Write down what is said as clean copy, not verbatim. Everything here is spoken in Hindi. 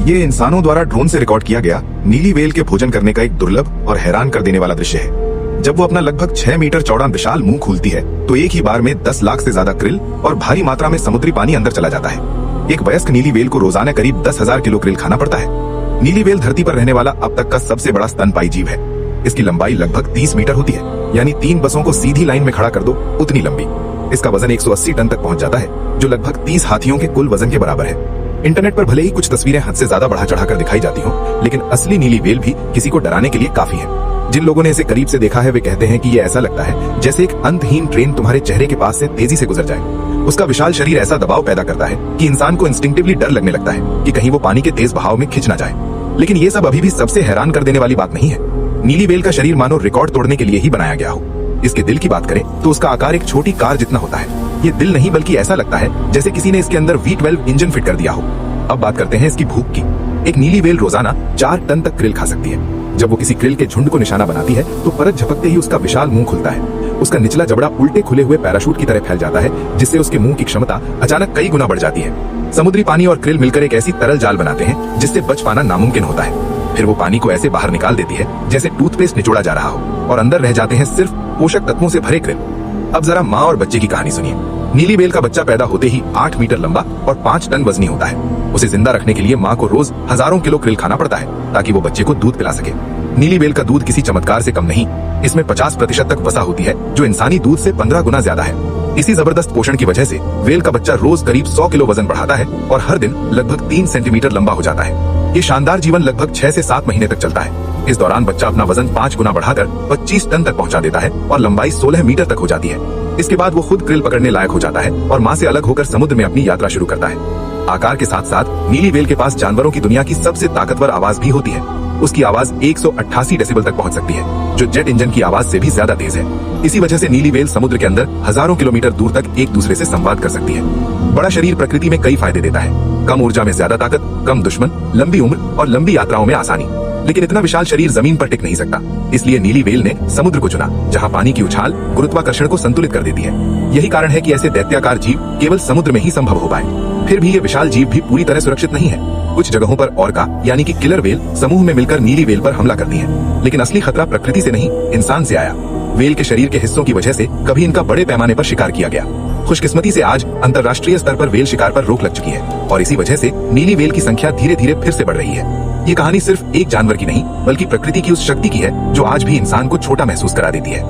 ये इंसानों द्वारा ड्रोन से रिकॉर्ड किया गया नीली व्हेल के भोजन करने का एक दुर्लभ और हैरान कर देने वाला दृश्य है। जब वो अपना लगभग 6 मीटर चौड़ा विशाल मुंह खोलती है तो एक ही बार में 10 लाख से ज्यादा krill और भारी मात्रा में समुद्री पानी अंदर चला जाता है। एक वयस्क नीली व्हेल को रोजाना करीब 10,000 किलो krill खाना पड़ता है। नीली व्हेल धरती पर रहने वाला अब तक का सबसे बड़ा स्तनपायी जीव है। इसकी लंबाई लगभग 30 मीटर होती है, यानी 3 बसों को सीधी लाइन में खड़ा कर दो उतनी लंबी। इसका वजन 180 टन तक पहुंच जाता है, जो लगभग 30 हाथियों के कुल वजन के बराबर है। इंटरनेट पर भले ही कुछ तस्वीरें हद से ज्यादा बढ़ा चढ़ाकर दिखाई जाती हो, लेकिन असली नीली व्हेल भी किसी को डराने के लिए काफी है। जिन लोगों ने इसे करीब से देखा है वे कहते हैं कि ये ऐसा लगता है जैसे एक अंतहीन ट्रेन तुम्हारे चेहरे के पास से तेजी से गुजर जाए। उसका विशाल शरीर ऐसा दबाव पैदा करता है कि इंसान को इंस्टिंक्टिवली डर लगने लगता है कि कहीं वो पानी के तेज बहाव में खिंच ना जाए। लेकिन ये सब अभी भी सबसे हैरान कर देने वाली बात नहीं है। नीली व्हेल का शरीर मानो रिकॉर्ड तोड़ने के लिए ही बनाया गया हो। इसके दिल की बात करें तो उसका आकार एक छोटी कार जितना होता है। ये दिल नहीं बल्कि ऐसा लगता है जैसे किसी ने इसके अंदर V12 इंजन फिट कर दिया हो। अब बात करते हैं इसकी भूख की। एक नीली व्हेल रोजाना 4 टन तक krill खा सकती है। जब वो किसी krill के झुंड को निशाना बनाती है तो परत झपकते ही उसका विशाल मुंह खुलता है। उसका निचला जबड़ा उल्टे खुले हुए पैराशूट की तरह फैल जाता है, जिससे उसके मुंह की क्षमता अचानक कई गुना बढ़ जाती है। समुद्री पानी और krill मिलकर एक ऐसी तरल जाल बनाते हैं जिससे बच पाना नामुमकिन होता है। फिर वो पानी को ऐसे बाहर निकाल देती है जैसे टूथपेस्ट निचोड़ा जा रहा हो, और अंदर रह जाते हैं सिर्फ पोषक तत्वों से भरे krill। अब जरा माँ और बच्चे की कहानी सुनिए। नीली व्हेल का बच्चा पैदा होते ही 8 मीटर लंबा और 5 टन वजनी होता है। उसे जिंदा रखने के लिए माँ को रोज हजारों किलो krill खाना पड़ता है ताकि वो बच्चे को दूध पिला सके। नीली व्हेल का दूध किसी चमत्कार से कम नहीं, इसमें 50% तक वसा होती है, जो इंसानी दूध से 15 गुना ज्यादा है। इसी जबरदस्त पोषण की वजह से व्हेल का बच्चा रोज करीब 100 किलो वजन बढ़ाता है और हर दिन लगभग 3 सेंटीमीटर लंबा हो जाता है। ये शानदार जीवन लगभग 6 से 7 महीने तक चलता है। इस दौरान बच्चा अपना वजन 5 गुना बढ़ाकर 25 टन तक पहुंचा देता है और लंबाई 16 मीटर तक हो जाती है। इसके बाद वो खुद krill पकड़ने लायक हो जाता है और माँ से अलग होकर समुद्र में अपनी यात्रा शुरू करता है। आकार के साथ साथ नीली व्हेल के पास जानवरों की दुनिया की सबसे ताकतवर आवाज भी होती है। उसकी आवाज 188 डेसिबल तक पहुंच सकती है, जो जेट इंजन की आवाज से भी ज्यादा तेज है। इसी वजह से नीली व्हेल समुद्र के अंदर हजारों किलोमीटर दूर तक एक दूसरे से संवाद कर सकती है। बड़ा शरीर प्रकृति में कई फायदे देता है। कम ऊर्जा में ज्यादा ताकत, कम दुश्मन, लंबी उम्र और लंबी यात्राओं में आसानी। लेकिन इतना विशाल शरीर जमीन पर टिक नहीं सकता। इसलिए नीली व्हेल ने समुद्र को चुना, जहाँ पानी की उछाल गुरुत्वाकर्षण को संतुलित कर देती है। यही कारण है कि ऐसे दैत्याकार जीव केवल समुद्र में ही संभव हो पाए। फिर भी ये विशाल जीव भी पूरी तरह सुरक्षित नहीं है। कुछ जगहों पर ऑर्का यानी कि किलर व्हेल समूह में मिलकर नीली व्हेल पर हमला करती है। लेकिन असली खतरा प्रकृति से नहीं, इंसान से आया। व्हेल के शरीर के हिस्सों की वजह से कभी इनका बड़े पैमाने पर शिकार किया गया। खुशकिस्मती से आज अंतर्राष्ट्रीय स्तर पर व्हेल शिकार पर रोक लग चुकी है और इसी वजह से नीली व्हेल की संख्या धीरे धीरे फिर से बढ़ रही है। ये कहानी सिर्फ एक जानवर की नहीं, बल्कि प्रकृति की उस शक्ति की है जो आज भी इंसान को छोटा महसूस करा देती है।